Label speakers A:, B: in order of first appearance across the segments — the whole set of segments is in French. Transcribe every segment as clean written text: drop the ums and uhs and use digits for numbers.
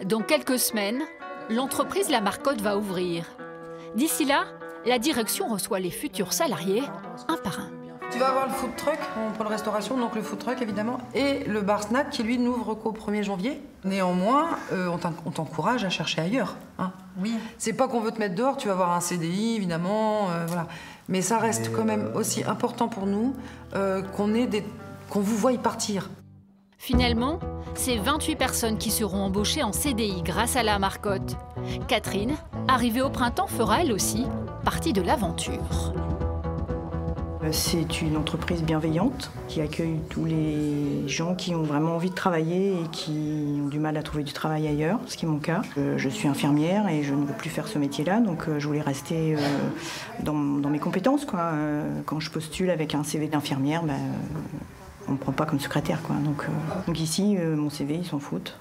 A: Dans quelques semaines, l'entreprise La Marcotte va ouvrir. D'ici là, la direction reçoit les futurs salariés un par un.
B: Tu vas avoir le food truck, mon pôle restauration, donc le food truck évidemment, et le bar snack qui lui n'ouvre qu'au 1er janvier. Néanmoins, on t'encourage à chercher ailleurs. Hein.
C: Oui.
B: C'est pas qu'on veut te mettre dehors, tu vas avoir un CDI évidemment, voilà. Mais ça reste quand même aussi important pour nous qu'on vous voie partir.
A: Finalement, c'est 28 personnes qui seront embauchées en CDI grâce à La Marcotte. Catherine, arrivée au printemps, fera elle aussi partie de l'aventure.
D: C'est une entreprise bienveillante qui accueille tous les gens qui ont vraiment envie de travailler et qui ont du mal à trouver du travail ailleurs, ce qui est mon cas. Je suis infirmière et je ne veux plus faire ce métier-là, donc je voulais rester dans mes compétences, quoi. Quand je postule avec un CV d'infirmière, on ne me prend pas comme secrétaire, quoi. Donc ici, mon CV, ils s'en foutent.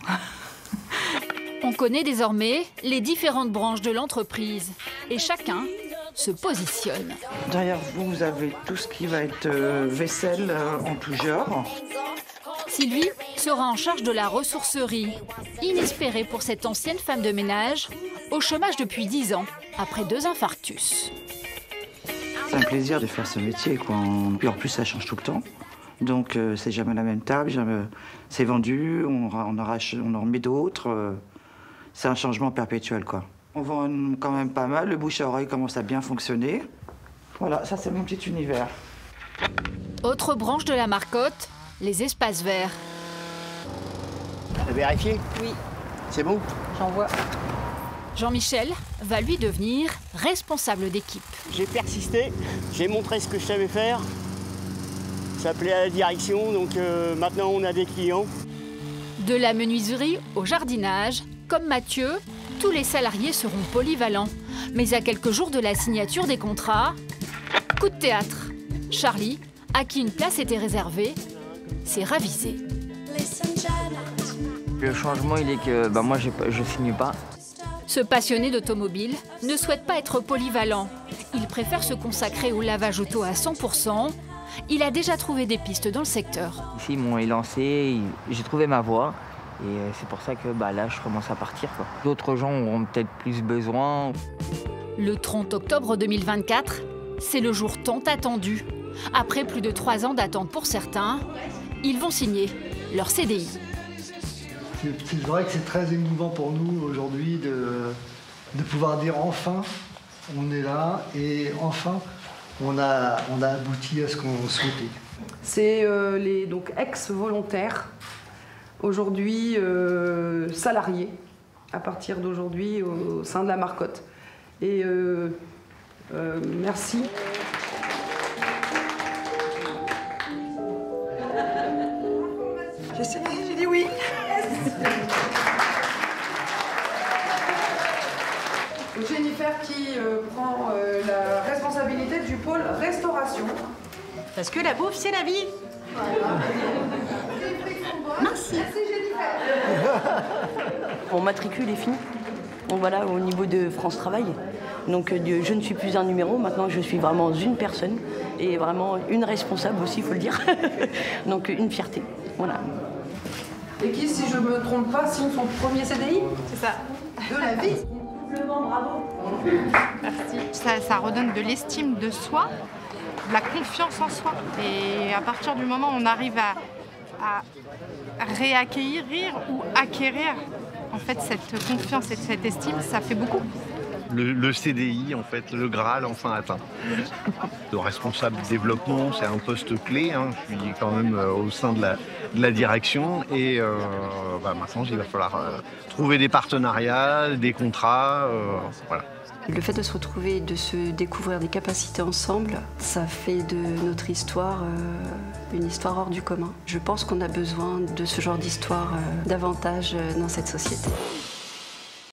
A: On connaît désormais les différentes branches de l'entreprise et chacun se positionne.
E: Derrière vous, vous avez tout ce qui va être vaisselle en tout genre.
A: Sylvie sera en charge de la ressourcerie. Inespérée pour cette ancienne femme de ménage, au chômage depuis 10 ans, après 2 infarctus.
E: C'est un plaisir de faire ce métier, quoi. Puis en plus, ça change tout le temps. Donc c'est jamais la même table, c'est vendu, on en remet d'autres. C'est un changement perpétuel, quoi. On vend quand même pas mal, le bouche à oreille commence à bien fonctionner. Voilà, ça c'est mon petit univers.
A: Autre branche de La Marcotte, les espaces verts.
F: T'as vérifié?
C: Oui.
F: C'est bon?
C: J'en vois.
A: Jean-Michel va lui devenir responsable d'équipe.
F: J'ai persisté, j'ai montré ce que je savais faire. Ça plaît à la direction, donc maintenant on a des clients.
A: De la menuiserie au jardinage, comme Mathieu, tous les salariés seront polyvalents. Mais à quelques jours de la signature des contrats, coup de théâtre. Charlie, à qui une place était réservée, s'est ravisé.
G: Le changement, il est que moi, je signe pas.
A: Ce passionné d'automobile ne souhaite pas être polyvalent. Il préfère se consacrer au lavage auto à 100%. Il a déjà trouvé des pistes dans le secteur.
G: Ici, ils m'ont élancé, j'ai trouvé ma voie. Et c'est pour ça que là, je commence à partir, quoi. D'autres gens auront peut-être plus besoin.
A: Le 30 octobre 2024, c'est le jour tant attendu. Après plus de 3 ans d'attente pour certains, ils vont signer leur CDI.
H: C'est vrai que c'est très émouvant pour nous aujourd'hui de pouvoir dire enfin, on est là et enfin, on a abouti à ce qu'on souhaitait.
B: C'est les ex-volontaires, aujourd'hui salariés, à partir d'aujourd'hui au sein de La Marcotte. Et merci. J'ai dit oui. Jennifer qui prend la responsabilité du pôle restauration.
C: Parce que la bouffe, c'est la vie.
B: Merci.
I: Mon matricule est fini. Donc voilà, au niveau de France Travail. Donc je ne suis plus un numéro, maintenant je suis vraiment une personne et vraiment une responsable aussi, il faut le dire. Donc une fierté, voilà.
B: Et qui, si je ne me trompe pas, signe son premier CDI?
C: C'est ça.
B: De la vie.
I: Bravo.
C: Merci. Ça redonne de l'estime de soi, de la confiance en soi. Et à partir du moment où on arrive à réacquérir ou acquérir en fait cette confiance et cette estime, ça fait beaucoup.
J: Le CDI, en fait, le Graal enfin atteint. Le responsable développement, c'est un poste clé. Je suis quand même au sein de la direction. Et maintenant, il va falloir trouver des partenariats, des contrats. Voilà.
I: Le fait de se retrouver, de se découvrir des capacités ensemble, ça fait de notre histoire une histoire hors du commun. Je pense qu'on a besoin de ce genre d'histoire davantage dans cette société.